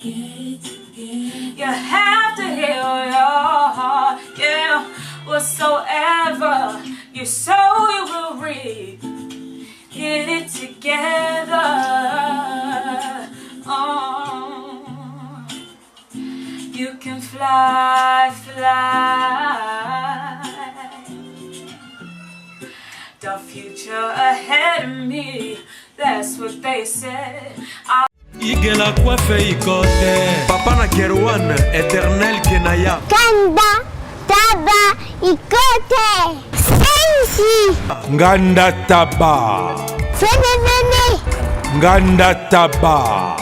You have to heal your heart, yeah. Whatsoever you sow, you will reap. Get it together. Oh, you can fly, fly. The future ahead of me, that's what they said. Igela coiffe ikote Papa na Kerouan, éternel Kenaya Kanda, taba, ikote Sensi Nganda Taba Fenenene Nganda Taba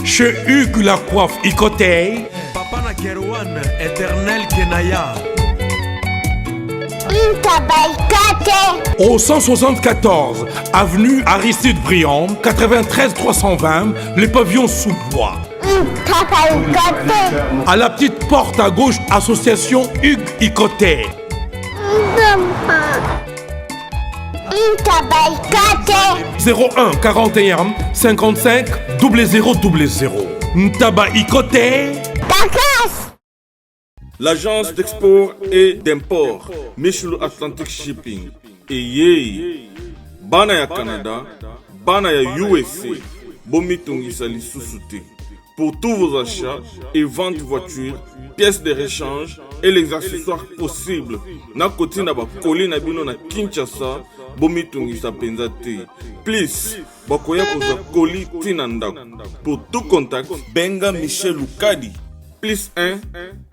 Chez Hugues la coiffe ikote Papa na Kerouan, éternel Kenaya Au 174 avenue Aristide Briand, 93 320, les pavillons sous bois. À la petite porte à gauche, association Hugues Ikoté. 01 41 55 0000. Ntaba Ikoté. L'agence d'export et d'import Michelo Atlantic Shipping et bana ya Canada, bana ya USA, bomitungisa lisusu te. Pour tous vos achats et ventes de voitures, pièces de rechange et les accessoires possibles, na koti na ba koli na bino na Kinshasa, bomitungisa penza te. Please, bakoya kozwa koli tina ndako. Pour tout contact, benga Michel Lukadi. Plus 1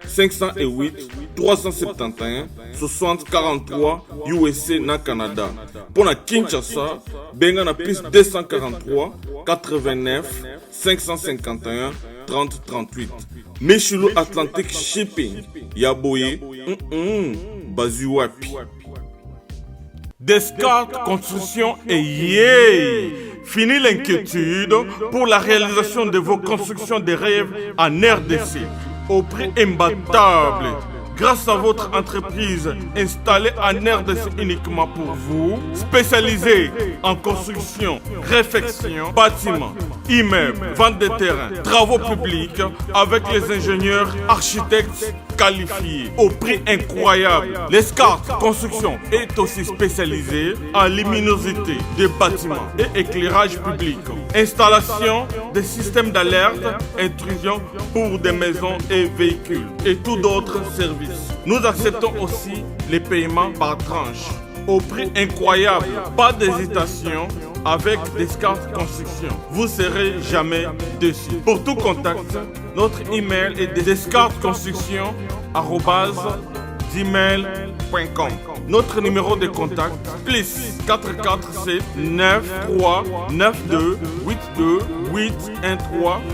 508 371 60 43 USA na Canada. Pour la Kinshasa, benga na plus 243 89 551 30 38. Michelo Atlantic Shipping. Yaboye, Bazuapi. Descartes Construction et Fini l'inquiétude pour la réalisation de vos constructions de rêves en RDC au prix imbattable. Grâce à votre entreprise installée en RDC uniquement pour vous, spécialisée en construction, réfection, bâtiments, immeubles, vente de terrains, travaux publics avec les ingénieurs architectes qualifiés au prix incroyable. L'escarte construction est aussi spécialisée en luminosité des bâtiments et éclairage public. Installation des systèmes d'alerte, intrusion pour des maisons et véhicules et tout d'autres services. Nous acceptons aussi les paiements par tranche au prix incroyable. Pas d'hésitation avec Descartes Construction. Vous serez jamais déçus. Pour tout contact, notre email est descartesconstruction@gmail.com. Notre numéro de contact plus 447 93 92 82 813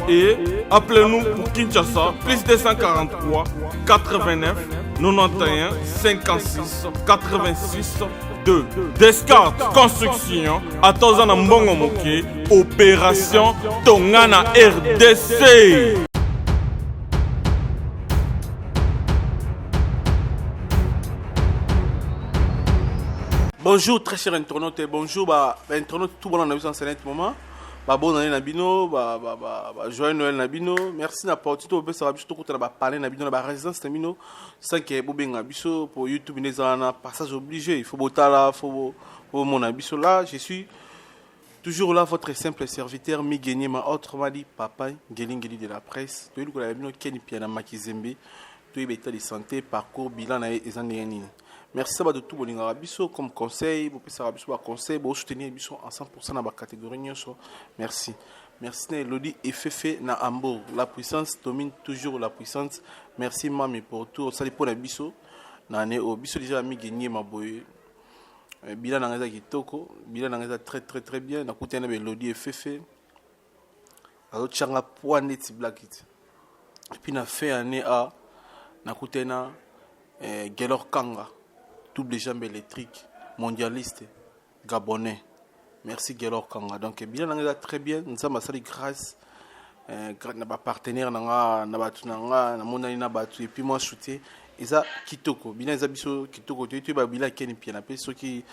et appelez-nous pour Kinshasa plus 243 89 91 56 86 2. Descartes Construction à Tozana Mbongo Moké, opération Tongana RDC. Bonjour très chers internautes, bonjour internautes tout bon en en ce moment. Bon année Nabino, joyeux Noël Nabino. Merci na porte tout ça biso tout na parler Nabino na résidence Nabino sans que bobenga biso pour YouTube nezana passage obligé, il faut botala, faut mon abiso là, je suis toujours là votre simple serviteur Migeni ma autrement dit papa Ngeli de la presse. To yiko la bino Ken Piana Makizembe, to état de santé, parcours bilan na ezandeni. Merci à tout le monde comme conseil, vous pouvez conseil, vous soutenir à 100% dans la catégorie. Merci. Merci Elodie et Fefe na Hambourg. La puissance domine toujours la puissance. Merci Mami pour tout. Ça pour la biso. Na ne au biso déjà mi gagné ma boy. Bila na ngeza kitoko, bila na ngeza très bien. Na koute na Elodie et Fefe. Alors changa point net black it. Et puis na fait année a na koute na Gelor Kanga. Double jambe électrique, mondialiste, gabonais. Merci Gelor Kanga. Donc, bien, on est très bien. Nous sommes à grâce à nos partenaires, à et puis moi, shooté. Et ça, Kitoko. Bien, les abisso, Kitoko, tu es bien, Ken Piana, ceux qui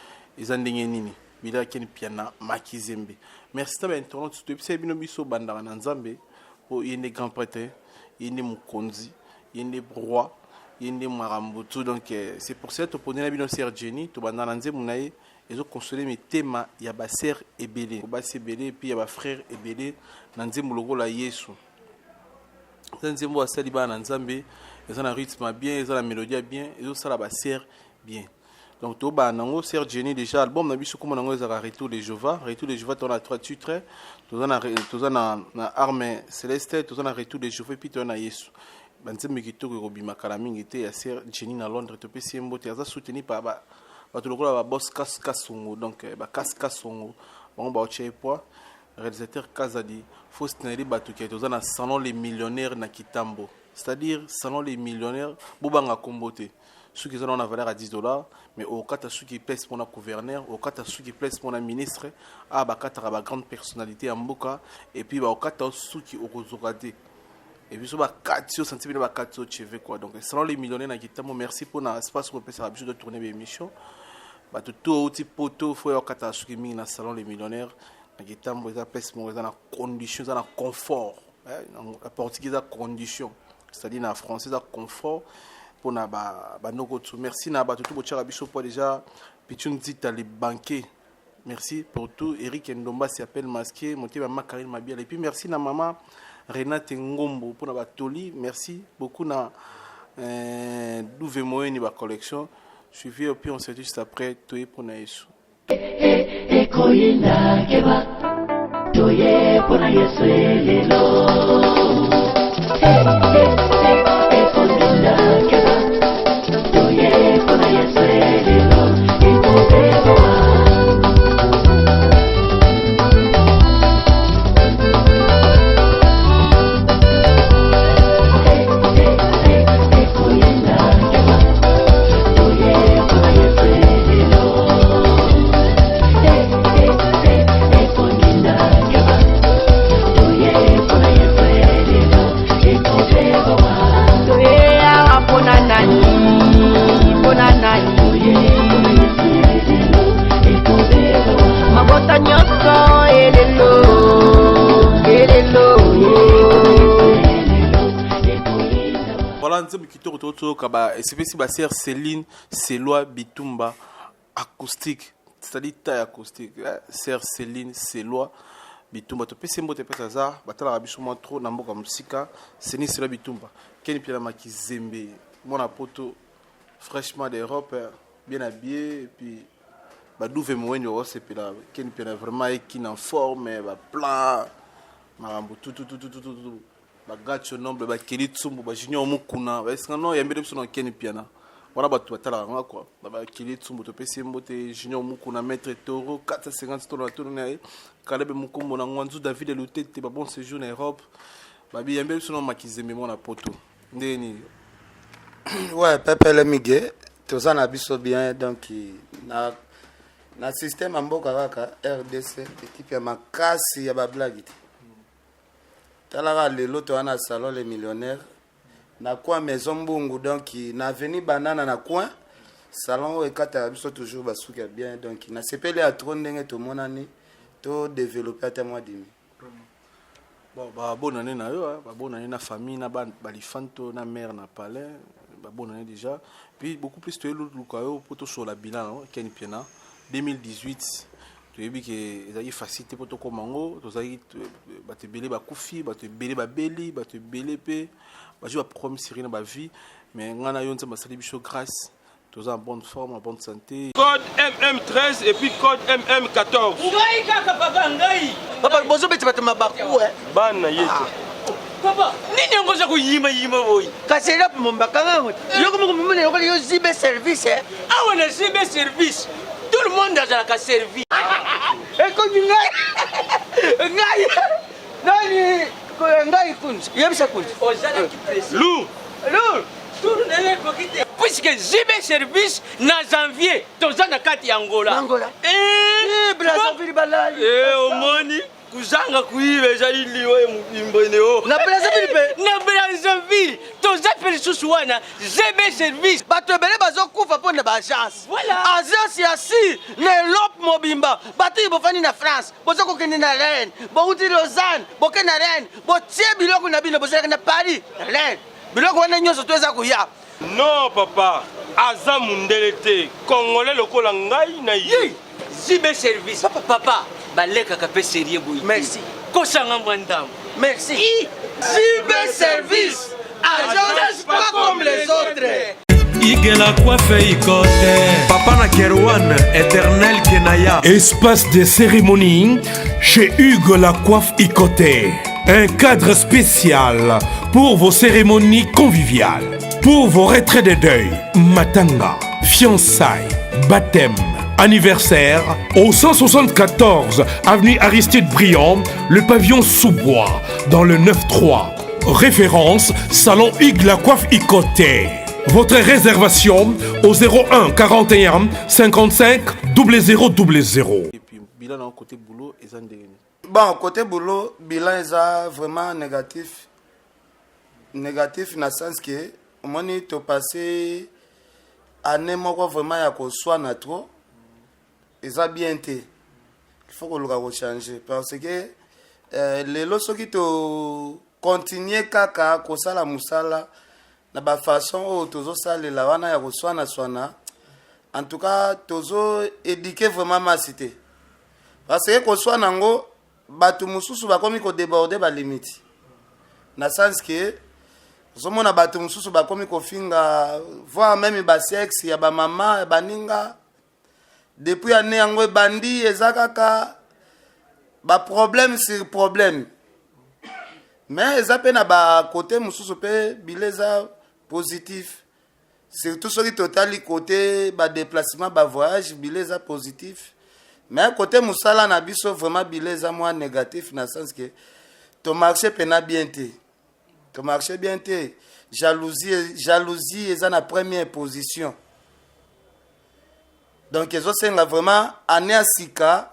sont en Bila Ken Piana, Makizembe. Merci, tu as bien, tu es bien, Bandara Nzambe. il y a des grands prêtres, il y a des Mukonzi, il y a des rois, il y a des Marambutu. Donc c'est pour ça que tu as une sœur Jenny, tu as une ils ont consolé mes thèmes, il y a ma sœur Ebélé, et puis il y a ma frère Ebélé, Nanzé Moulogo la Yesu. Nanzé Moulogo Saliba Nanzambe, ils ont un rythme bien, ils ont la mélodie bien, ils ont ça la sœur bien. Donc tu as une sœur Jenny déjà, l'album n'a pas su comment ils ont Retour de Jéhovah. Retour de Jéhovah, tu as 3 titres, tu as une arme céleste, tu as un Retour de Jéhovah, et puis tu as Yesu. Nanzambe qui toque au Bimakalaming était la sœur Jenny à Londres, tu peux essayer de soutenir par boss Kasongo, donc Kasongo, bon bah poids réalisateur Kazadi, faut se tenir batuke dans un salon les millionnaires na Kitambo, c'est-à-dire salon les millionnaires bobanga kombote, ceux qui ont la valeur à $10, mais au cas ceux qui pèsent pour un gouverneur, au cas ceux qui pèsent pour un ministre, ah bah quatre ba grande personnalité en Mboka, et puis bah au cas ceux qui ont regardé. Et puis, bah, 4 cm, 4 cheveux, quoi. Donc, salon les millionnaires na Kitambo, merci pour l'espace qu'on peut faire de tourner l'émission. Bah tout outil poteau faut y avoir qui mis dans salon les millionnaires na Kitambo ça pèse mon dans condition dans confort la portugais dans condition c'est-à-dire na français dans confort pour na ba noko tout merci na ba tout bochara biso pour déjà pitun dit les banquiers merci pour tout Eric Ndomba s'appelle masqué monté ma Karine Mabia et puis merci na maman Renate Ngombo pour na ba toli merci beaucoup na douve moyenne ba collection. Suivi et puis on se dit juste après, tout est pour Naïsou. C'est Basser Céline, Célois, Bitumba, acoustique, c'est-à-dire taille acoustique. Sœur Céline, Célois, Bitumba. Tu peux se montrer par hasard, battre la bichou trop dans la musique, Céline, Célois, Bitumba. Quel est le maki Zembe, mon apoto fraîchement d'Europe, bien habillé, et puis d'où veut moi une rose, et puis là, quel est vraiment qui en forme, plan, tout. Bagacho nombre bakeli tsumbu bajinyo mukuna parce que non yambele biso na keni piana voilà ba tu atala nga quoi bakeli tsumbu to pesi mbote jinyo mukuna maître toro 450 dollars tourner kalebe mukumbo na ngwanzu David Lutete ba bon séjour en Europe babi yambele biso na makizembe mona poto ndeni ouais Pepe le migué toza na biso bien donc na système mboka kaka RDC équipe ya makasi ya ba blague Talara lelo to ana salon les millionnaires na coin maison mbungu donc na avenue banana na coin salon e kata biso toujours basuka bien donc na sepele à trop ndenge to monani to développer à moi dimi bon ba bonne année na yo ba bonne année na famille na ba lifanto na mère na palais ba bonne année déjà puis beaucoup plus to lukayo poto sur la bilan ken piena 2018 tu as vu que les facilité pour toi mango tu as vu te belé ba kufi ba te belé ba beli ba te belé pe ba jouer problème série dans ma vie mais ngana yo nza basali biso grâce tu es en bonne forme en bonne santé code MM13 et puis code MM14 ngai kaka papa ngai papa bozo beti batu mabaku bana yetu papa nini ngoza kuyima boy kasela pe mombaka ngo yoko mumune yoko yo zibe service awa na zibe service tout le monde a la servi. Écoute, puisque Zibe service na janvier, tozana kati Angola. Brazzaville balali. Omoni kuzanga kuiba ezali liwe mbimboneo na Brazzaville na Brazzaville tozapeli susu wana ZB service bato ebele bazokufa mpo na baagence Voilà. agence ya si na elope mobimba bato oyo bofandi na France boza kokende na Rennes bouti Lausanne boke na Rennes botie biloko na bino bozalaka na Paris na Rennes biloko wana nyonso to eza koya non papa aza mundele te congolais lokola ngai na ye ZB service papa balekaka pe sérieux boyi Merci. kosanga mwandamo merci ZB service agence pas comme les autres. Igela coiffe ikote. Papa na Kerouan, éternel Kenaya. Espace de cérémonie chez Hugues la coiffe icoté. Un cadre spécial pour vos cérémonies conviviales. Pour vos retraits de deuil, matanga, fiançailles, baptême, anniversaire, au 174 avenue Aristide Briand, le pavillon sous-bois, dans le 9-3. Référence, Salon Hugues la coiffe icoté. Votre réservation au 01 41 55 0000. Et puis, bilan dans le côté boulot, ils ont des... Bon, côté boulot, bilan est vraiment négatif. Négatif dans le sens que, on a passé année vraiment à soit na trop. Ils ont bien été. Il faut que le changer. Parce que les lois qui te continuent kaka, kosala musala, na ba façon où tozo sale la wana ya koswana swana. En tout cas, tozo éduquer vraiment ma cité. Parce que koswana ngo batu mususu bakomi ko déborder ba limite. Na sens que zomona batu mususu bakomi ko finga voir même ba sexe ya ba mama ya baninga depuis année yango bandi ezakaka ba problème sur problème. Mais ezapé na ba côté mususu pe bileza positif. Surtout sur le total côté ba déplacement ba voyage bileza positif. Mais côté musala na biso vraiment bileza moins négatif dans le sens que ton marché pena bien té. Ton marché bien té. Jalousie est en première position. Donc ils ont vraiment année à sika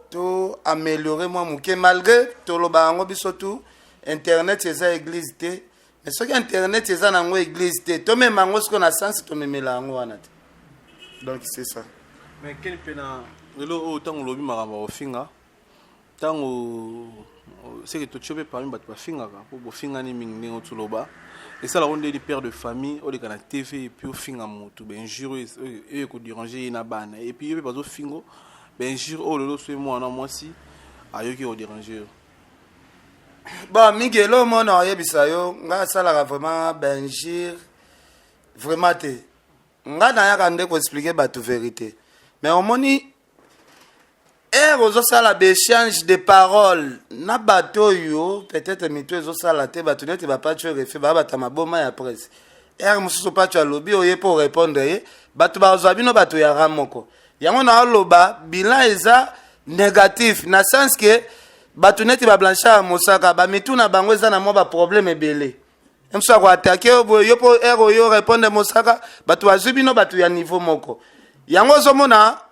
to améliorer moi mouké malgré to lo ba ngo biso tout internet c'est église té. Mais ce que internet c'est en église té. To même ngo ce qu'on a sens to même la ngo wana. Donc c'est ça. Mais quel pena lelo autant on lobi maramba ofinga tango c'est que tu chopé parmi bat finga pour bofinga ni mingi ngo tuloba et ça la ronde des pères de famille au de kana TV et puis au finga moto ben jure et ko déranger na bana et puis yo pas au fingo ben jure oh lelo c'est moi na moi si ayo ki au déranger bon migelo mona yebisa yo nga sala vraiment ben jure vraiment te nga na ya kande ko expliquer ba toute vérité mais au moni ça échange de paroles na bato yo peut-être mito ezosala te bato neti bapa tu refi bata maboma ya presse mususu pa tu alobi oye pour répondre ye bato bazwa bino bato ya ramoko yango na loba bilan eza négatif na sens que bato neti ba blanchard mosaka ba mitu na bango eza na mo ba problème ebele emso ko attaquer yo pour yo répondre mosaka bato bazwi bino bato ya niveau moko. Yango zomona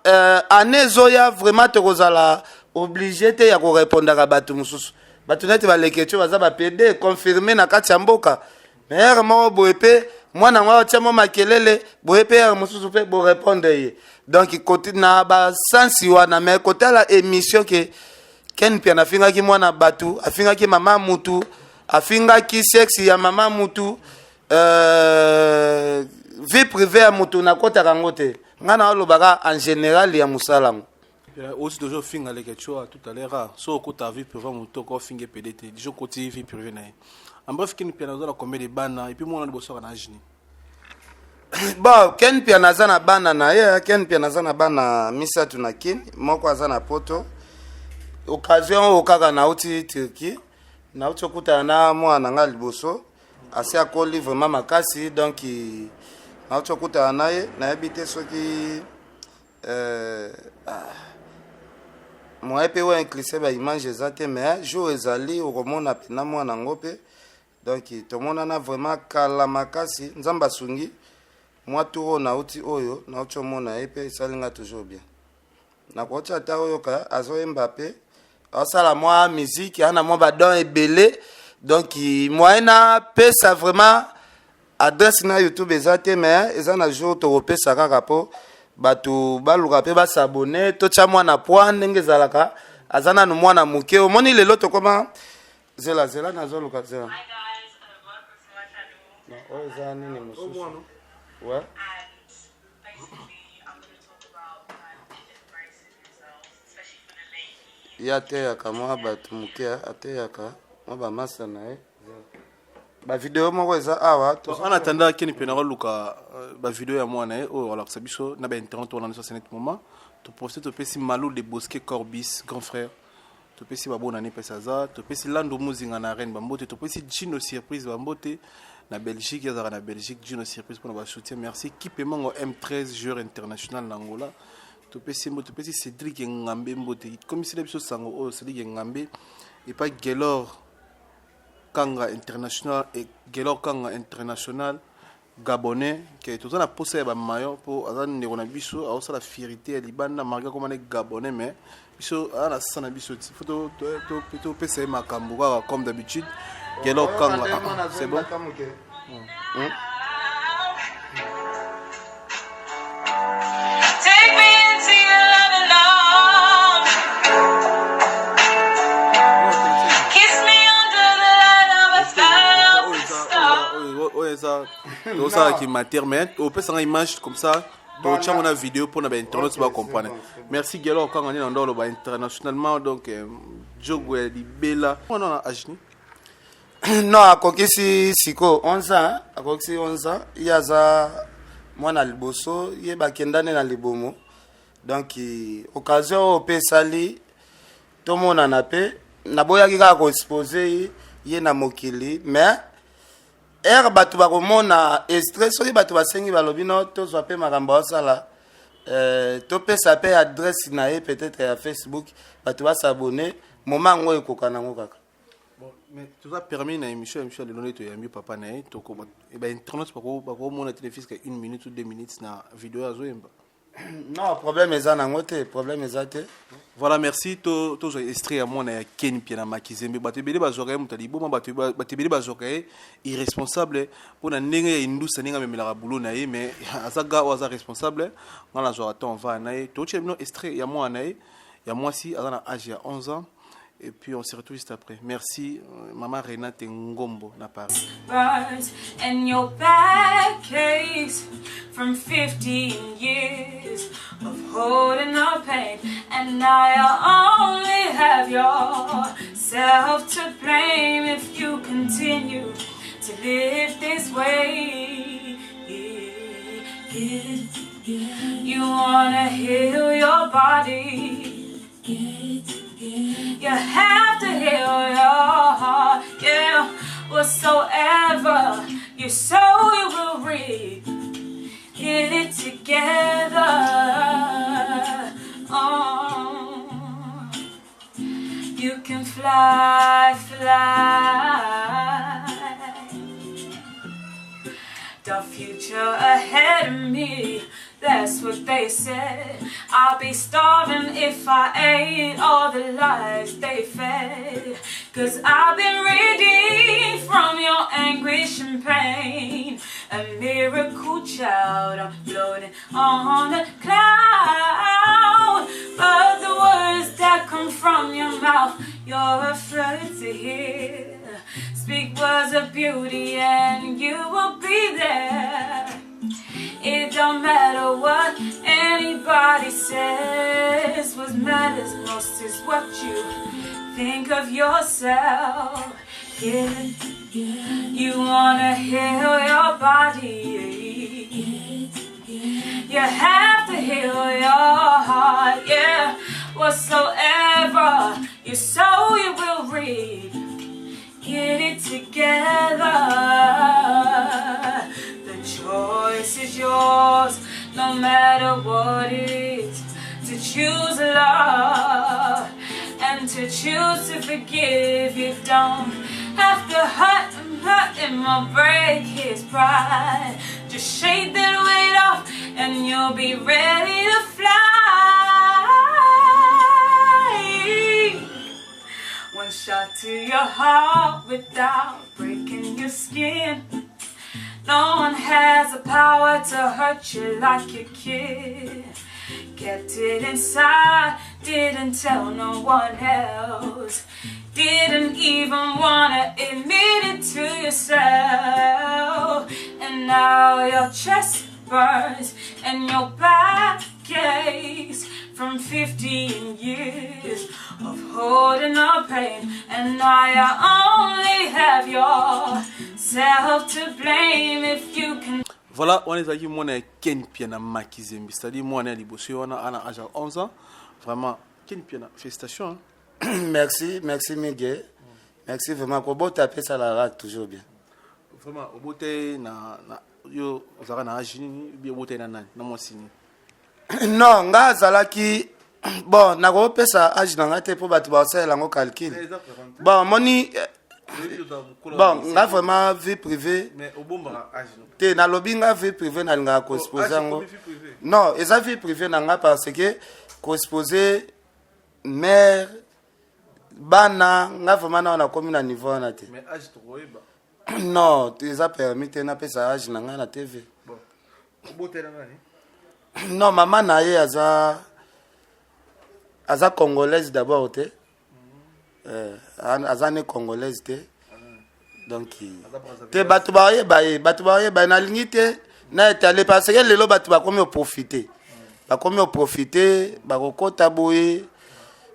année zoya vraiment te kozala obligé te ya ko répondre à batu mususu batu neti ba leketio baza ba PD confirmer na kati ya mboka mais mo boepe mwana ngwa tiamo makelele boepe mususu pe bo répondre ye donc côté na ba sensi wana mais côté la émission que ken pia na finga ki mwana batu afinga ki mama mutu afinga ki sexe ya mama mutu vie privée ya mutu na kota rangote ngana lobaka en général ya musalango aussi toujours finga les quelque tout à l'heure so ko ta vie privée moto ko finga PDT je côté vie privée na en bref ken pia na combien de bana et puis moi on a bosso na jini bon ken pia na zana bana na ye ken pia na zana bana misatu na kin moko azana poto occasion okaka na uti Turquie na uti okuta na mwana nga liboso asi akoli vraiment makasi donc na uti okuta na ye na habité soki moi pe wa inclissé ba image ezate mais jour ezali okomona pena mwana ngope donc to mona na vraiment kala makasi nzamba sungi moi tour na uti oyo na uti mona epe salinga toujours bien na kocha ta oyo ka azo Mbappé asala mwa musique ana mwa badon ebele donc moyen na pesa vraiment adresse na YouTube eza te mais eza na jour tokopesa kaka po bato baluka mpe basabone totya mwana poa ndenge ezalaka aza nanu mwana moke omoni lelo tokoma zela nazoluka zela oyo eza nini mosusu ouais. ye ateyaka mwa bato moke ateyaka mwa bamasa na ye bavideo moko eza awa en attendant keni mpe nakoluka bavideo ya mwana ye oyo alakisa biso na bainternet wana nyonso aseneti moment toprofite topesi malou de bosquet corbis grand frère topesi babonani mpesi aza topesi lando muzinga na reine bambote topesi gino surprise bambote na belgique ezalaka na belgique gino surprise mpona basoutien merci kipe mango M13 joueur international na angola topesi Cédric Ngambe mbote komisila biso sango oyo Cédric Ngambe epa Gelor Kanga international et Gelor Kanga international gabonais ke toza na posa ya bamayo mpo aza ndeko na biso aosala fierité ya libanda marga komane gabonais mais biso aza na sasa na biso ti fo topesa ye makambo kaka comme d'habitude Gelor Kanga c'est bon. Ça qui m'intermet au peut sans image comme ça donc tu as une vidéo pour les internautes va comprendre merci Gelor quand on est dans le internationalement donc jogo libela on a agni non akokisi siko 11 ans akokisi 11 ans yaza mwana liboso ye bakendane na libomo donc occasion au pesali to mona na pe na boyaki ka ko exposer ye na mokili mais bato bakomona stress soki bato basengi balobi no tozwa mpe makambo asala topesa mpe adresse na ye peut-être ya Facebook bato basabone moma yango ekoka nango kaka mais toza permis na émission lelo nde toyambi papa na ye bainternet bakomona téléfiske 1 minute ou 2 minutes na video azoyemba non problème eza nango te problème eza te voilà merci tozwa extrait ya mwana ya Ken Pia na Makizembe bato ebele bazwaka ye moto aliboma bato ebele bazwaka ye irresponsable mpona ndenge ya indusa ndenge amemelaka bulo na ye mais aza ga oyo aza responsable nga nazwaka to mva na ye totyela bino extrait ya mwana na ye ya mwasi aza na age ya 11 ans. Et puis on se retrouve juste après. Merci, Maman Renate Ngombo, na Paris. And your back case from 15 years of holding up pain, and now you only have yourself to blame if you continue to live this way. You wanna heal your body. You have to heal your heart, yeah. Whatsoever you sow, you will reap. Get it together. Oh, you can fly. The future ahead of me. That's what they said. I'll be starving if I ate all the lies they fed. 'Cause I've been redeemed from your anguish and pain. A miracle child, I'm floating on a cloud. But the words that come from your mouth, you're afraid to hear. Speak words of beauty and you will be there. It don't matter what anybody says. What matters most is what you think of yourself. Yeah. You wanna heal your body. You have to heal your heart. Yeah. Whatsoever you sow, you will reap. Get it together. Choice is yours, no matter what it is, to choose love and to choose to forgive. You don't have to hurt him or break his pride. Just shake that weight off and you'll be ready to fly. shot to your heart without breaking your skin. No one has the power to hurt you like a kid. Kept it inside, didn't tell no one else. Didn't even wanna admit it to yourself. And now your chest burns and your back aches from 15 years of holding the pain. And now you only have yourself to blame if you can. Voilà, on est allé, moi, on est Ken Piana Makizembi, c'est-à-dire, moi, on est libosé, on a l'âge de 11 ans. Vraiment, Ken Piana, félicitations. Merci Miguel. Merci vraiment. Pour vous taper ça la rate toujours bien. Vraiment, au bout de yo, vous avez un âge, bien au bout de moi signé. Non, nga zalaki bon, na go pesa âge na ngate pour battu ba ça la ngo calcul. Bon, moni bon, nga vraiment vie privée. Mais au bon âge. Te na lobi nga vie privée na nga ko exposer ngo. Non, eza vie privée na nga parce que ko exposer mère bana nga vraiment na komi na niveau na te. Mais âge trop eba. Non, tu as permis de faire ça âge na nga na TV. Bon. Au bout de ngani? Non, maman na ye aza congolaise d'abord te. Aza ne congolaise te. Donc te batu ba na lingite na étalé parce que lelo batu ba komi profiter. Ba komi profiter, ba kokota boye.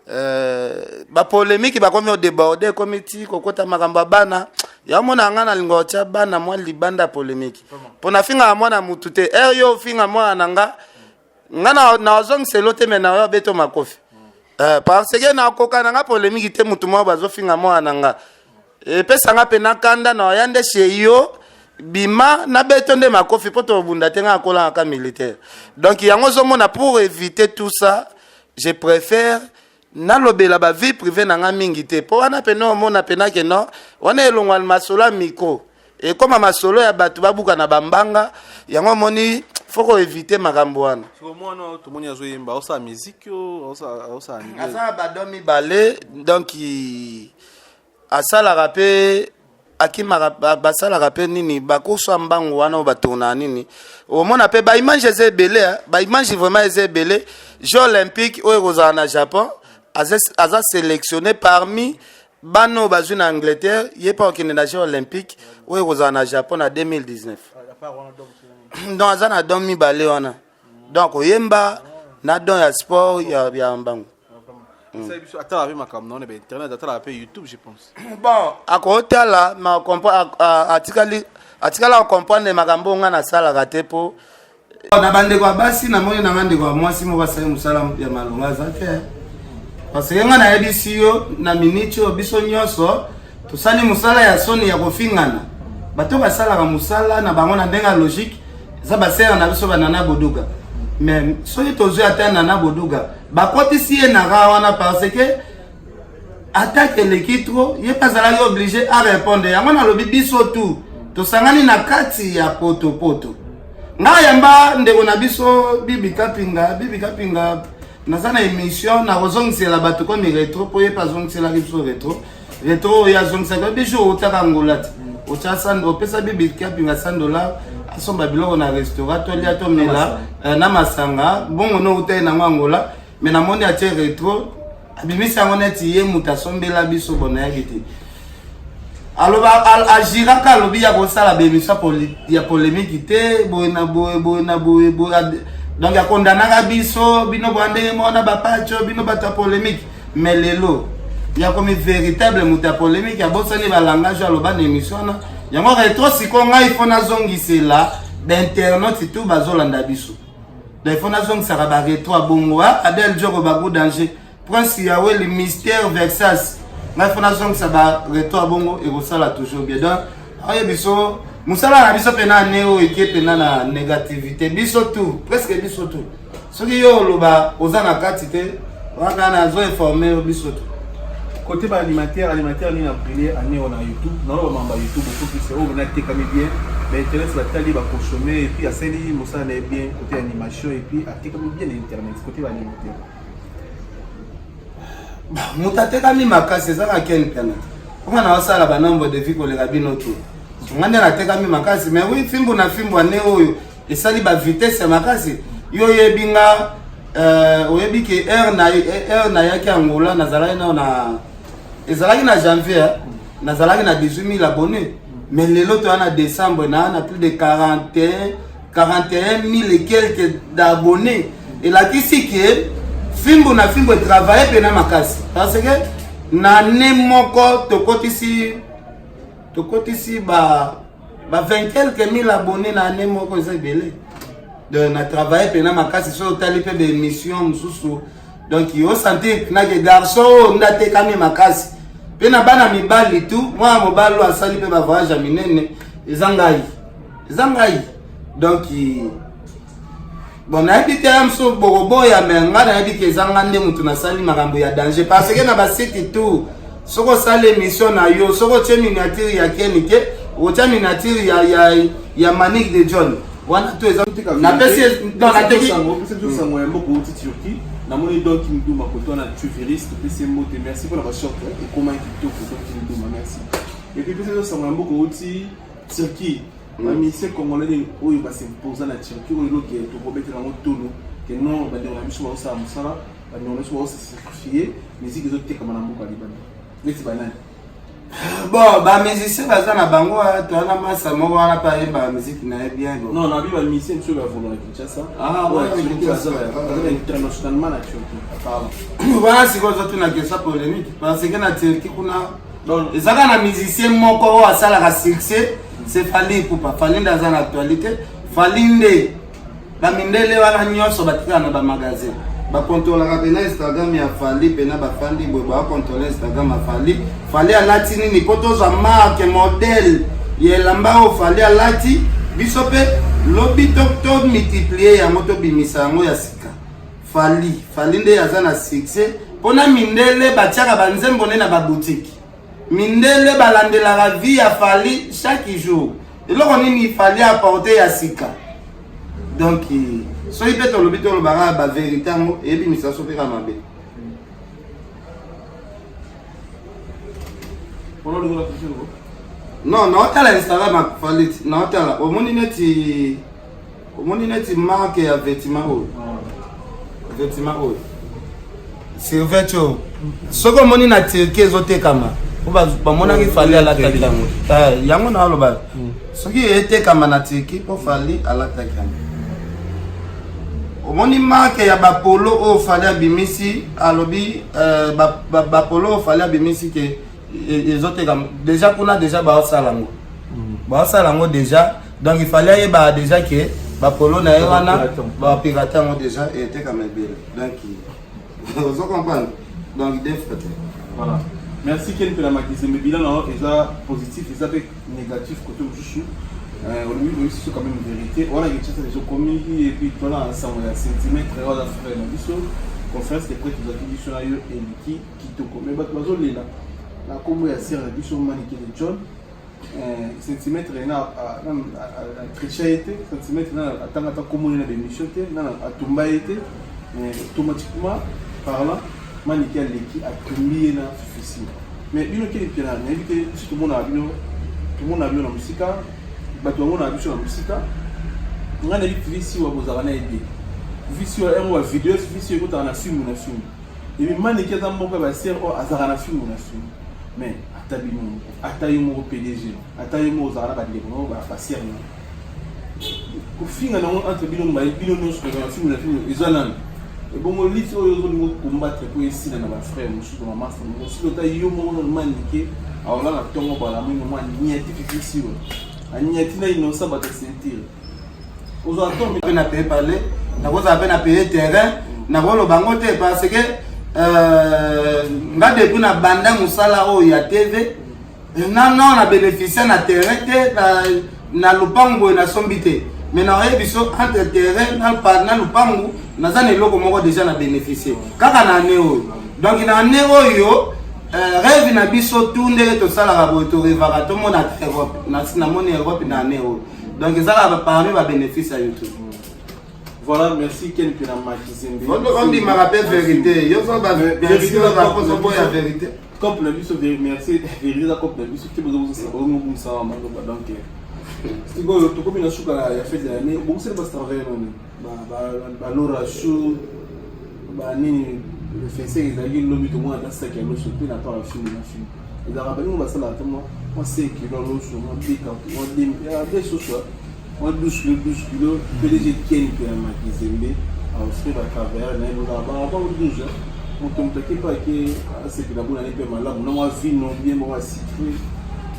Ba polémique ba komi déborder comité kokota makamba bana. Ya mona ngana lingocha bana mwa libanda polémique. Pona finga mwana mutute. Yo finga mwana nanga ngana na zong selote mena yo beto makofi. Parce que na koka nanga polémique te mutu mwa bazo finga mwana nanga. Pesa nga pena kanda na yande chez yo bima na beto nde makofi poto bunda tenga kola ka militaire. Donc yango zo mona pour éviter tout ça, je préfère na lobela ba vie privée na nga mingi te. Po wana pena mona pena ke non, wana elongwa masolo micro. Et comme masolo ya batu babuka na bambanga, yango moni faut ko éviter makambo wana. Sur moi non, tout monde yazo yemba, osa musique yo, osa anime. Asa badomi balé, donc asala rapé akima basala rapé nini bakoso mbango wana batona nini. Au mona pe ba image eze belé, ba image vraiment eze belé. Jeux olympiques au na Japon, aza sélectionné parmi bano bazu na Angleterre, yé pas au na Jeux olympiques au na Japon en 2019. Donc aza na domi balé wana. Donc oyemba na don ya sport ya mbango. Ça attends avec ma caméra, on est internet, attends avec YouTube je pense. Bon, à côté là, ma comprend atikala on comprendre makambo nga na sala raté po. Na bande kwa basi na moyo na ngande kwa mwasi mo basali musala ya malonga zate. Parce que nga na ebisi yo na minicho biso nyoso tosali musala ya soni ya kofingana. Bato basala ka musala na bango na ndenga logique, za basera na biso banana boduga. Mais soki tozo atana na boduga bakotisi ye na wana parce que attaque l'équitro ye pas obligé à répondre yango na lobi biso tout tosangani na kati ya poto nga yamba ndeko na biso bibi kapinga nazana émission na kozongisela bato comme retro po ye pas zongisela biso retro ya zongisela biso utaka ngolati ocha sando pesa bibi kapinga $100 asomba biloko na restaurant to lia to mela na masanga bongo no utaye na Angola mais na monde a retro abimisa ngoneti ye mutasombela biso bona yagiti aloba agira ka lobi ya kosala bemisa ya polémique te boena donc ya condamnanga biso bino bande mona bapacho bino bata polémique mais lelo ya comme véritable muta polémique ya bosani ba langage aloba na émission na yango retro siko ngai fona zongisela d'internet tout bazolanda biso donc fona zongisaka ba retro abongwa adel jogo ba danger prince yawe le mystère Versace ngai fona zongisa ba retro abongo et kosala toujours bien donc aye biso musala na biso pena neo eke pena na négativité biso tout presque biso tout soki yo loba ozana kati te waka na zo informer biso tout. Côté alimentaire ni na briller année on a YouTube non on mamba YouTube beaucoup plus c'est on a été comme bien mais internet la tali va consommer et puis à celle ça est bien côté animation et puis à comme bien internet côté alimentaire mutatekami makasi ezaka ken pena koma na osala ba nombre de vie koleka bino to ngande natekami makasi mais oui fimbu na fimbu ane oyo esali ba vitesse makasi yo yebinga oyebi ke air na yaki Angola nazalaki na ezalaki na janvier nazalaki na 18 000 abonnés mais lelo to na décembre na plus de 41 000 et quelques d'abonnés et la kisi que fimbu na fimbu travailler pena makasi parce que na nemoko tokotisi ba 20 quelques mille abonnés na nemoko ça belé de na travailler pena makasi so tali pe de émission mususu donc yo sentir na que garçon ndate kami makasi pena bana mibali tout moi mobalo asali pe ba voyage minene ezangai donc bon na habité amso borobo ya menga na habité ezanga nde mutu na sali makambo ya danger parce que na ba site tout soko sala émission na yo soko tie miniature ya Kenike o tie miniature ya Manique de John wana to ezanga na pesi dans la technique sango ya moko uti Turquie na moni donc kinduma koto na tuviriste pesi mote merci pour la short et comment kitoko donc kinduma merci et puis pesi sango ya moko uti Turquie Mamisi congolais oyo basimposa na Turquie oyo ke to kobetela motolo ke non ba ndona biso ba sa musala ba ndona biso se certifier musique zo teka mana mboka libanda meti banani bon ba musicien baza na bango to na masa mo wana pa yeba musique na bien non na bi ba musicien tu va vouloir Kinshasa ouais Kinshasa internationalement na Turquie pardon voilà c'est quoi surtout na question polémique parce que na Turquie kuna ezaka na musicien moko o asala ka succès c'est Fali Ipupa Fali dans une actualité Falinde ba mindele wana nyonso batika na ba magasin ba contrôler ka pena Instagram ya Fali pena ba Fali bo ba contrôler Instagram ya Fali alati nini poto za marque modèle yelamba o Fali alati bisope lobby top multiplier ya moto bimisa yango ya sika Fali nde azana succès pona mindele batiaka banzembo na ba boutique mindele balandela la vie à Fali chaque jour et là on il fallait apporter à sika donc so il peut le bito le bara ba vérité et puis ça so pera mabe non tala Instagram Fali non tala au moni neti marque ya vêtement c'est vêtement soko moni na tirke zote kama ba mona ki Fali ala takango yango na aloba soki ete kama na tiki po Fali ala takango omoni marque ya ba polo o Fali abimisi alobi ba polo o Fali abimisi ke ezote kama déjà kuna déjà ba salango déjà donc il fallait ba déjà que ba polo na wana ba pirater déjà ete kama belle donc vous comprenez donc des frères voilà. Merci Ken pour la maquise. Mais bilan est positif, est négatif côté Mouchou. On lui dit c'est quand même une vérité. Voilà, il y a des gens commis et puis voilà ensemble il y a centimètres et voilà frère na biso. Conférence des prêtres de la sur ayo et qui to comme ba bazo lela. La comme ya sir na biso Manique de John. Centimètres na trichalité, centimètres na atanga ta commune na démission té na atumba été automatiquement par là Manique leki a combien na difficile mais bino qui est bien invité tout le monde a bino na musika bato ngona biso na musika ngana li visi wa bozana aidé visi wa en wa vidéo visi ko ta na film et puis Manique za mboko ba ser o azara na film mais atabino atayimo PDG atayimo zara ba debo ba passer ko finga na entre bino no sur na film izolan et bon on lit sur les autres combattre pour ici dans ma frère monsieur dans ma master moi si l'autre yo mo Manique alors là la tongo ba la moi niati difficile niati na innocent ba te sentir aux autres mais na payer parler na ko za na payer terrain na ko lo bango te parce que nga depuis na banda musala o ya TV non na bénéficier na terrain te na lupango na sombité mais na biso entre terrain na lupango nazane loko moko déjà na bénéficier kaka na neo donc na neo yo rêve na biso tout ndele to sala ka bo to revara to mona Europe na moni Europe na neo donc ça va parmi ba bénéfice à YouTube Voilà, merci Ken Pena Makizembe. On dit ma rappel vérité. Yo so ba vérité la cause pour la vérité. Comme le but merci vérité la comme le but qui vous ça on ça donc c'est quoi to comme une souka ya fait mais bon c'est pas travailler non ba lora chou ba ni le fait c'est il y a l'homme tout moi dans ça qui est le sauter na pas film na film et dans rabani on va ça là moi c'est qui dans l'eau sur moi pique on dit des choses on 12 kilos PDG Ken Pena Makizembe a aussi la carrière na nous là ba 12 on tombe pas que c'est que la bonne année peut malade on a vie non bien moi situé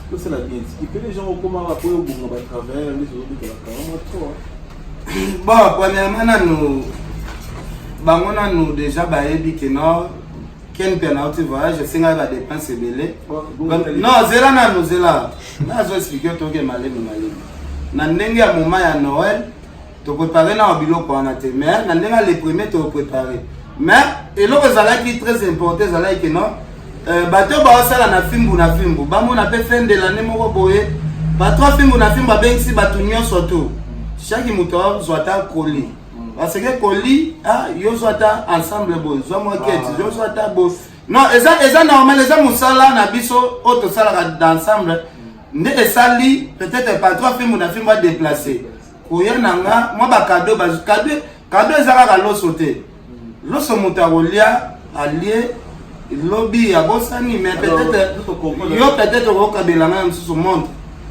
tout c'est la bien qui peut les gens comment après au bon va travers les autres de la carrière trop bon premièrement nous déjà baebi que non Ken Pena tu voyage c'est nga dépense belé non zela na nous zela na zo expliquer to que malé na ndenge ya moment ya Noël to préparer na biloko na te mais na ndenge les premiers to préparer mais et l'autre qui est très important c'est que non bateau ba sala na fimbu ba mona pe fin de l'année moko boye ba trois fimbu na fimbu ba bengi bato nyonso to chaque moto zwata colis parce que colis yo zwata ensemble boy zo mo keti yo zwata bo non eza normal eza musala na biso auto sala d'ensemble ne esali peut-être pas trois fimbu na fimbu ba déplacer koya nanga moi ba cadeau ezaka ka lo sauter lorsque Moutarolia allié lobby à Bossani, mais peut-être au Kabelanga sous monde.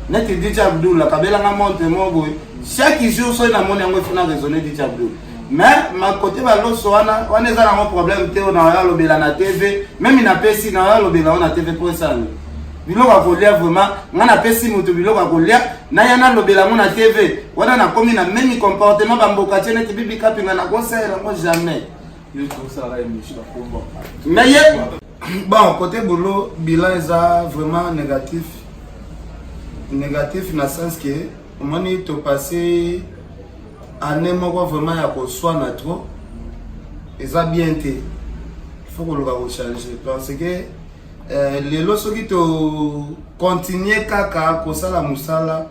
Net dit Abdul, la Kabelanga monte mon boy. Chaque jour, soit dans mon yango fina raisonner dit Abdul. Mais ma côté va l'autre on est dans un problème théo dans la lobby la TV, même il n'a pas si dans la lobby la TV pour ça. Bilo ka kolia vraiment, ngana pesi mutu bilo ka kolia, na yana lobby la mona TV. Wana na komi na même comportement ba mboka tene tibibi kapinga na conseil la jamais. Mais bon, côté boulot, bilan est vraiment négatif. Négatif dans le sens que, on a passé année vraiment à soit trop. Et ça bien été. Il faut que le changer. Parce que les lois qui continuent kaka, comme ça la moussala,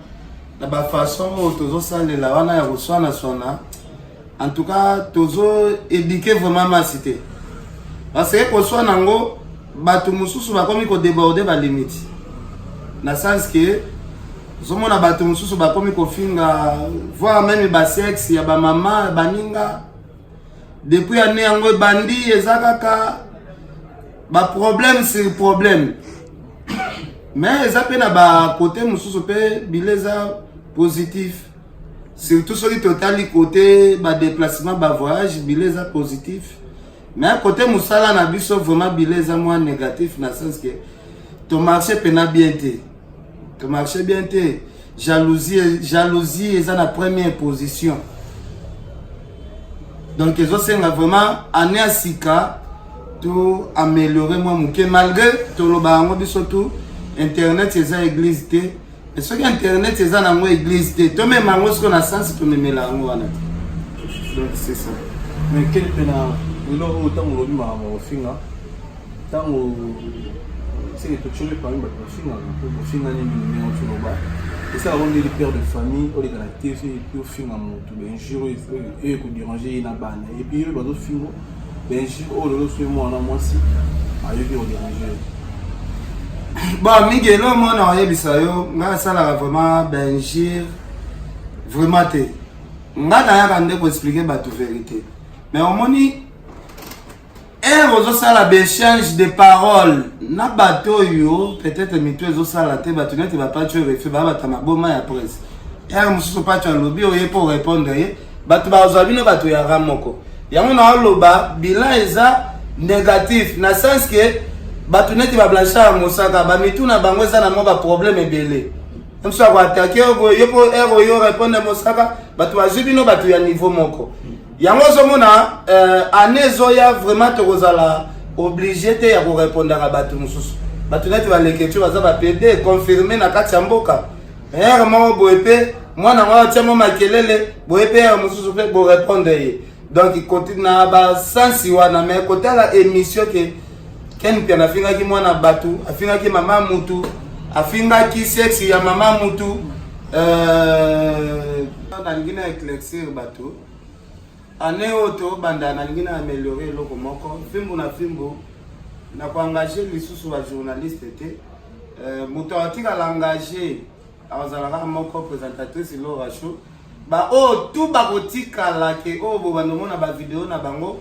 la façon dont tu as les lavana et reçoit national. En tout cas, tozo éduquer vraiment ma cité. Parce que qu'on soit nango, batu mususu ba komi ko déborder ba limite. Na sens que zomona batu mususu ba komi ko finga voir même ba sexe ya ba maman ba ninga. Depuis année yango bandi ezakaka ba problème sur problème. Mais ezapé na ba côté mususu pe bileza positif. Surtout sur le total côté bah déplacement bah voyage bileza positif mais à côté musala na biso vraiment bileza moins négatif dans le sens que ton marché pena bien té jalousie est la première position donc ils ont vraiment année à sika tout améliorer moi malgré tout le bango biso tout internet c'est ça église té. Et ce qui internet c'est ça dans l'église, toi même en ce qu'on a sens pour me mêler en donc c'est ça. Mais quel pena, nous autant on lobby ma finga, tant c'est que tu veux pas une finga, pour finga ni mais on se loba. Et ça on est les pères de famille, on les caractères et puis au finga mon tout bien sûr et que déranger na bana et puis le bateau finga bien sûr oh le sur moi moi si ayo qui on déranger. Bon, Miguel, moi, on a bisayo, nga sala vraiment benjir, vraiment te. Nga na ya pour expliquer ba toute vérité. Mais au moni, aux sala d'échange de paroles, na bateau yo, peut-être mito aux sala te ba tu va pas tu refait ba ta maboma ya presse. Mususu pas tu en lobby o pour répondre ba tu ba ozabino ba tu ya ramoko. Yango na loba bilan eza négatif na sens que batu neti ba blanchard mosaka ba mituna bango za na mo ba problème ebele même so ba attaquer yo po yo répondre mosaka batu azibino batu ya niveau moko yango zo mona année zoya vraiment to kozala obligé te ya ko répondre à batu mususu batu neti ba lecture za ba PD confirmer na kati ya mboka mo boepe mwana wa tiamo makelele boepe mususu pe bo répondre donc il continue na ba sensi wana mais côté la émission que Ken Pena afinga ki mwana batu, afinga ki mama mutu, afinga ki sexe ya mama mutu. Na ngina éclaircir batu. année auto banda na ngina améliorer loko moko fimbu na fimbu na ko engager lisusu ba journaliste té moto atika l'engager azalaka moko présentatrice lo racho ba o tout ba kotika la ke o bo bando mona ba vidéo na bango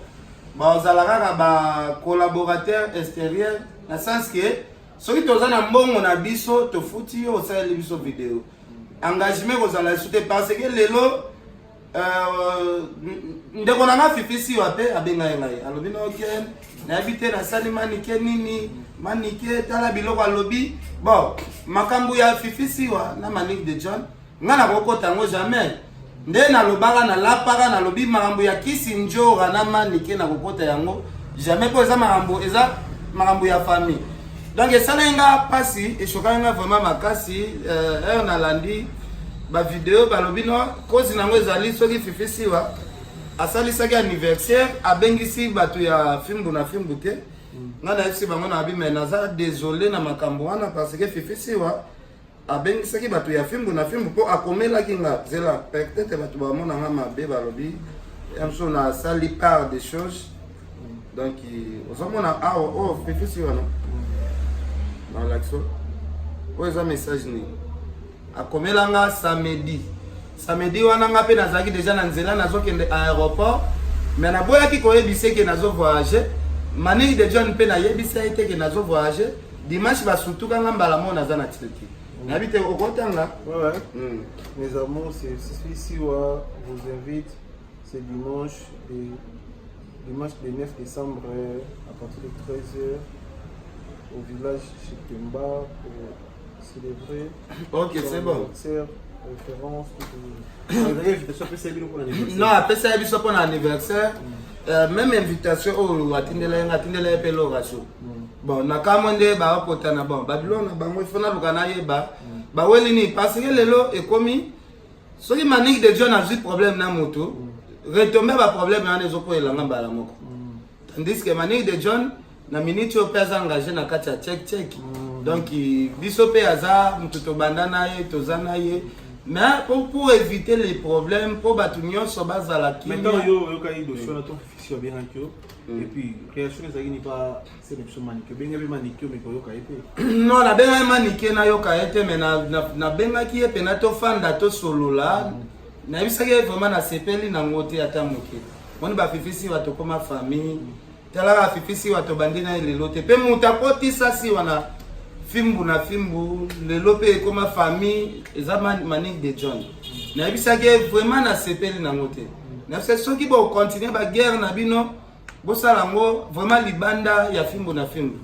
ba azalaka ba collaborateur extérieur na sens que soki tozana mbongo na biso to futi yo sa biso vidéo engagement kozala soute parce que lelo ndeko nanga fifisi wape abenga ngai alobi na oken na habite na sali manike nini manike tala biloko alobi bon makambu ya fifisi wa na Manique de John ngana kokota ngo jamais nde na lobaka na lapaka na lobi makambu ya kisi njora na manike na kokota yango jamais ko eza makambu ya famille donc ça nga pasi et chokanga vraiment makasi on a landi ba vidéo ba lobino cause nango ezali soki fifisiwa asali saki anniversaire abengisi batu ya fimbu na fimbu te ngana esi bango na abi mais naza désolé na makambo wana parce que fifisiwa abengisi batu ya fimbu na fimbu po akomela kinga zela peut-être batu ba mona nga mabe ba lobi amso na sali part des choses donc ozomona fifisiwa no dans l'action oza message ni akomelanga samedi wana nga pe nazaki déjà na nzela nazokende aéroport mais naboyaki koyebisa ke nazo voyager Manique de John pe nayebisa ete ke nazo voyager dimanche basutuka nga mbala mo naza na Turquie nabite okotanga mes amours c'est ici vous invite ce dimanche le 9 décembre à partir de 13h au village Chikemba pour célébrer. Ok, c'est bon. Référence. Non, après ça, il y a un anniversaire. Même invitation au Atindela Pelo Racho. Bon, Nakamonde, Barakotana, bon, Babylone, Bango, Fona Lugana Yeba, Bawelini, parce que le lot est commis. Ce qui Manique de John a eu problème dans moto, retomber le problème dans les autres et la ngamba la moko. Tandis que Manique de John, na minute au père engagé na kacha check donc biso pe aza mtuto bandana ye tozana ye mais pour éviter les problèmes pour batunyo so bazala ki maintenant yo kai do shona to fixio bien akio et puis réaction ezaki ni pas c'est le chose Manique benga be Manique mais ko yo kai pe non na benga Manique na yo kai te mais na benga ki pe na to fanda to solola na bisake vraiment na sepeli na ngote ata moke on ba fifisi wato koma famille tala fifisi wato bandina lelo te pe muta kotisa si wana fimbu na fimbu lelo pe koma famille eza Manique de John na bisake vraiment na sepeli na ngote na se soki bo continuer ba guerre na bino bo sala ngo vraiment libanda ya fimbu na fimbu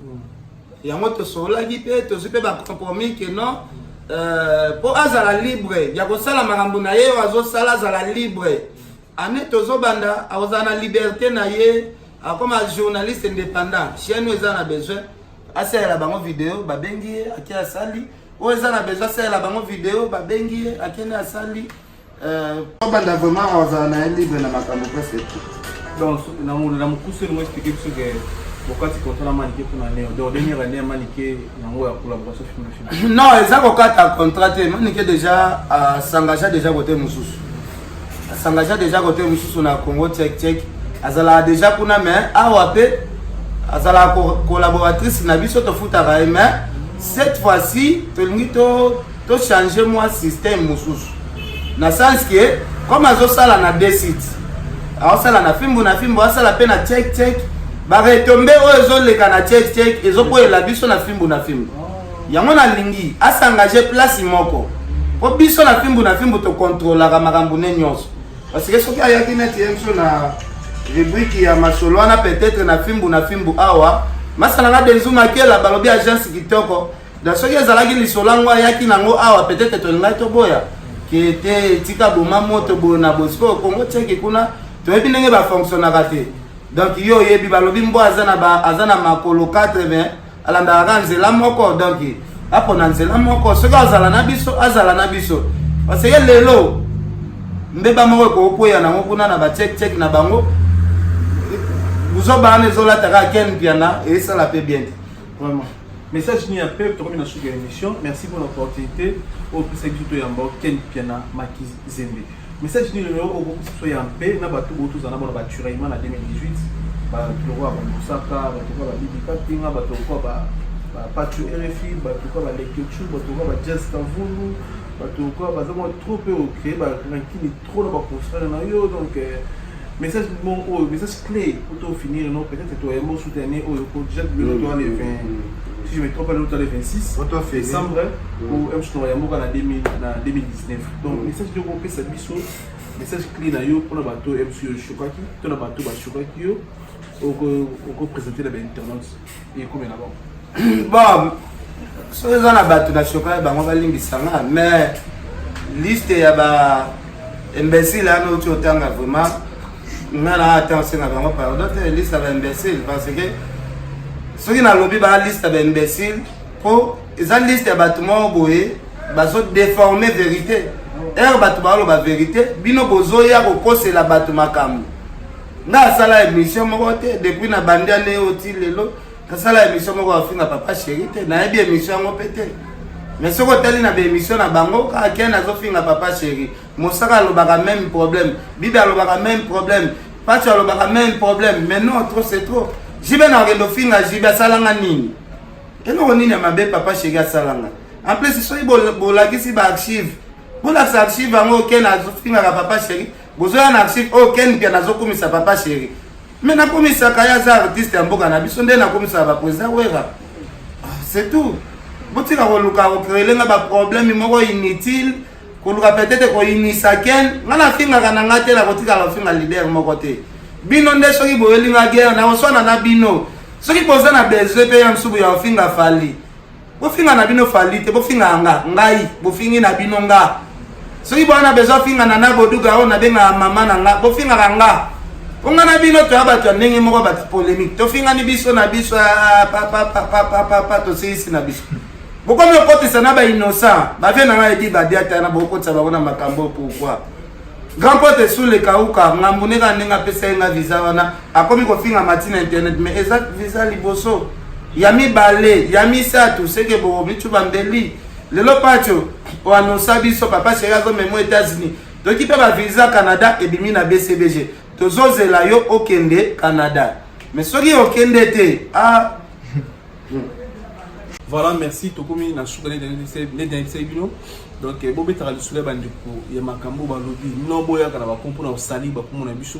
yango to sola gi pe to zipe ba compromis que non po azala libre ya ko sala makambo na ye wazo sala azala libre ane tozo banda azana liberté na ye comme un journaliste indépendant, chez nous, on a besoin de la bango vidéo, babengi, aki asali. On a besoin de la bango vidéo, babengi, aki asali. On a vraiment un libre dans ma caméra, c'est tout. Donc, dans mon cours, je vais expliquer ce que pourquoi tu comptes la Manique pour l'année. Donc, dernière année, Manique, dans la collaboration film. Non, ça c'est un contrat. Manique déjà s'engagea déjà côté Moussous. S'engagea déjà côté Moussous na Congo check. Azala déjà kuna mais awape azala collaboratrice na biso to futaka mais cette fois-ci to changer moi système mususu na sens que comme azo sala na deux sites azo sala na fimbu asala pe na check ba retomber ozo le kana check ezo ko la biso na fimbu yango na lingi asangager place moko po biso na fimbu to contrôler ka makambo ne nyonso parce que soki ayaki net yemso na rubrique ya masolwana peut-être na fimbu awa masala nga denzuma kela balobi agence kitoko da soki ezalaki lisolangwa yaki nango awa peut-être to ngai to boya ki te tika boma moto bona bosco Congo cheki kuna to yebi ndenge ba fonctionnera te donc yo yebi balobi mbo azana makolo 80 alanda ranzela moko donc apo na nzela moko soki azala na biso parce que lelo mbeba moko ko koya nango kuna na ba check na bango vous avez besoin de Ken Piana et ça la fait bien. Vraiment. Message ni à peu près dans cette émission. Merci pour l'opportunité. Au plus c'est du tout Ken Piana Maki Zembe. message ni numéro au groupe soit en paix na bato boto za na bona ba turaima na 2018 ba tulwa ba Mosaka ba tulwa ba Bibika Pinga ba tulwa ba Patu RFI ba tulwa ba Lekechu ba tulwa ba Jazz Kavulu ba tulwa ba zamo trop peu au créer ba rankini trop na ba construire na yo donc message bon message clé pour finir non peut-être toi et moi soutenir au déjà le toi les 20 si je me trompe pas l'autre les 26 décembre ou un story amour en 2019 donc message de groupe ça biso message clé na yo pour na bato MC Chokaki to na bato ba Chokaki yo au présenter la internaute et combien là-bas bon so les na bato na Chokaki bango balimbisanga mais liste ya ba imbécile là no tu otanga vraiment na attention à bango pardon liste ya ba imbécile parce que ceux qui n'ont pas la liste d'imbéciles, pour la liste de bâtiments, ils ont déformé la vérité. Et la vérité, bino bozo ya c'est la bâtiment kam. Na sala émission depuis na bandi ane oti lelo, na sala émission moko afinga papa chéri te, na yebi émission ngo pété. Mais ce que teli na be émission na bango ka ken azo finga papa chéri. Mosaka lobaka même problème, Bibi lobaka même problème, Pacha lobaka même problème. Mais non, trop c'est trop. Jibe na rendo finga jibe salanga nini eno nini ya mabe papa chéri salanga en plus so bolaki si ba archive bola sa archive ngo ken azo finga ka papa chéri bozo na archive o ken pia nazo komisa papa chéri mais na komisa kaya za artiste ya mboka na biso nde na komisa ba président wera c'est tout botika ko luka ko créer nga ba problème moko inutile ko luka peut-être ko inisa ken ngana finga kana ngate la botika la finga leader moko te bino nde soki boyelinga guerre na oswana na bino soki boza na besoin pe ya msubu ya ofinga fali bofinga na bino fali te bofinga ngai bofingi na bino nga soki bona besoin finga na boduka o na benga mama na nga bofinga nga onga na bino to abatwa ndenge moko bat polémique to finga ni biso na biso papa to sisi na biso bokomi okotisa na ba innocent ba vena na edi ba diata na bokotisa ba bona makambo pourquoi grand pote sous le kauka ngamune ka nenga pesa nga visa wana akomi ko finga matina internet mais exact visa liboso yami balé yami satu seke bo mitu bambeli lelo pacho o annonça biso papa chéri azo memo États-Unis donc il peut ba visa Canada et bimi na BCBG tozozela yo okende Canada mais soki okende te ah voilà merci tokomi na soukané de bino donc bobe tara soulé bandiko ya makambo ba lobi no boya kana ba kompona osali ba komona biso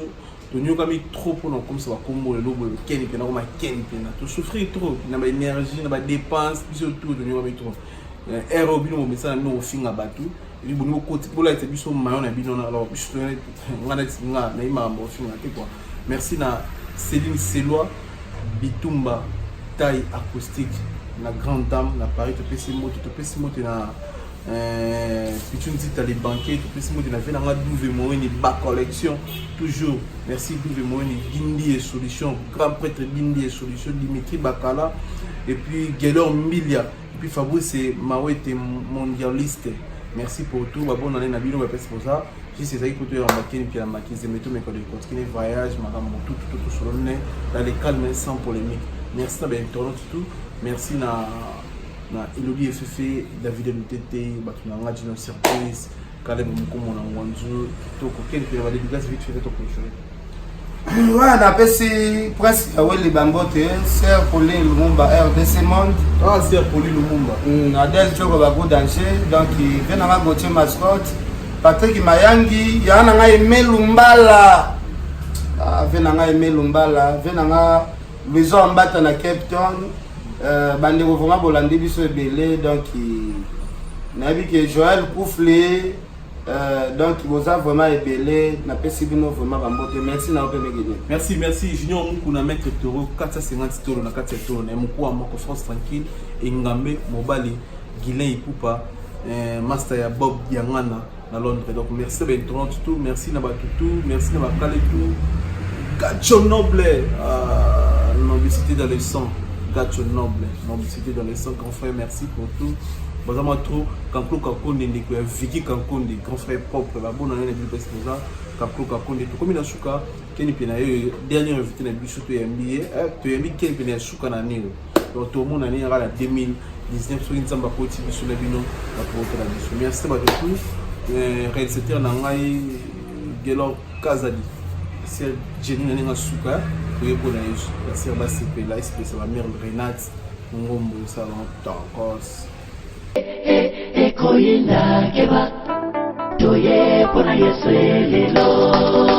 to nyoka mi trop pour comme ça ba kombo le lobo keni pena ko ma keni pena to souffrir trop na ba énergie na ba dépense biso tout to nyoka mi trop ero bino mo mesa no finga batu li bonimo côté bola ite biso mayon na bino na alors biso ngana tsinga na ima mo finga te quoi merci na Céline Selois Bitumba taille acoustique la grande dame la Paris to pesimo na puis tu me dis tu as les banquiers tu pesimo na vena nga douve moyeni ba collection toujours merci douve moyeni Gindi et solution grand prêtre Gindi et solution Dimitri Bakala et puis Gelor Milia et puis Fabrice Mawete mondialiste merci pour tout ba bonne année na bino ba pesi pour ça si c'est ça qui peut te remarquer puis la maquise de métaux mais quand de continuer voyage madame tout sur le nez dans les calmes sans polémique merci na ben tout merci na Elodie FF David Lutete batunanga dino surprise Caleb Mukomo na Wanzu to ko ken pe ba dédicace vite fait to projet ouais na pesi presque aweli bangote Sir Pauline Lumumba RDC Monde Sir Pauline Lumumba Adel Choko ba good danger donc vena nga Gauthier mascotte Patrick Mayangi yana nga Emelumbala vena nga Emelumbala vena nga Maison Mbata na Cape Town bandeko vraiment bolandi biso ebele donc nabi que Joël Kouflé donc boza vraiment ebele na pesi bino vraiment bambote merci na ope megene merci Junior Muku na maître Toro 450 toro na 4 toro na Muku wa Moko France tranquille et Ngambe Mobali Guilain Ipupa master ya Bob Yangana na Londres donc merci ben tout merci na batutu merci na bakale tout Gacho Noble noblicité dans le sang Gacho Noble noblicité dans le sang grand frère merci pour tout vraiment trop Kanklo Kakonde ndeko ya Vicky Kankonde grand frère propre la bonne année de best pour ça Kanklo Kakonde tout comme Suka Kenny Pena dernier invité na biso to NBA to yambi Kenny Pena Suka na nero donc tout le monde année à la 2019 sur Nzamba Koti biso na bino la pour la biso merci ba tout réalisateur na ngai Gelo Kazali c'est Jenny Nenga Suka pour na yesu la sœur basepela espèce la mère Renate ngombo salon tankos ekoyinda keba toye pona yesu lelo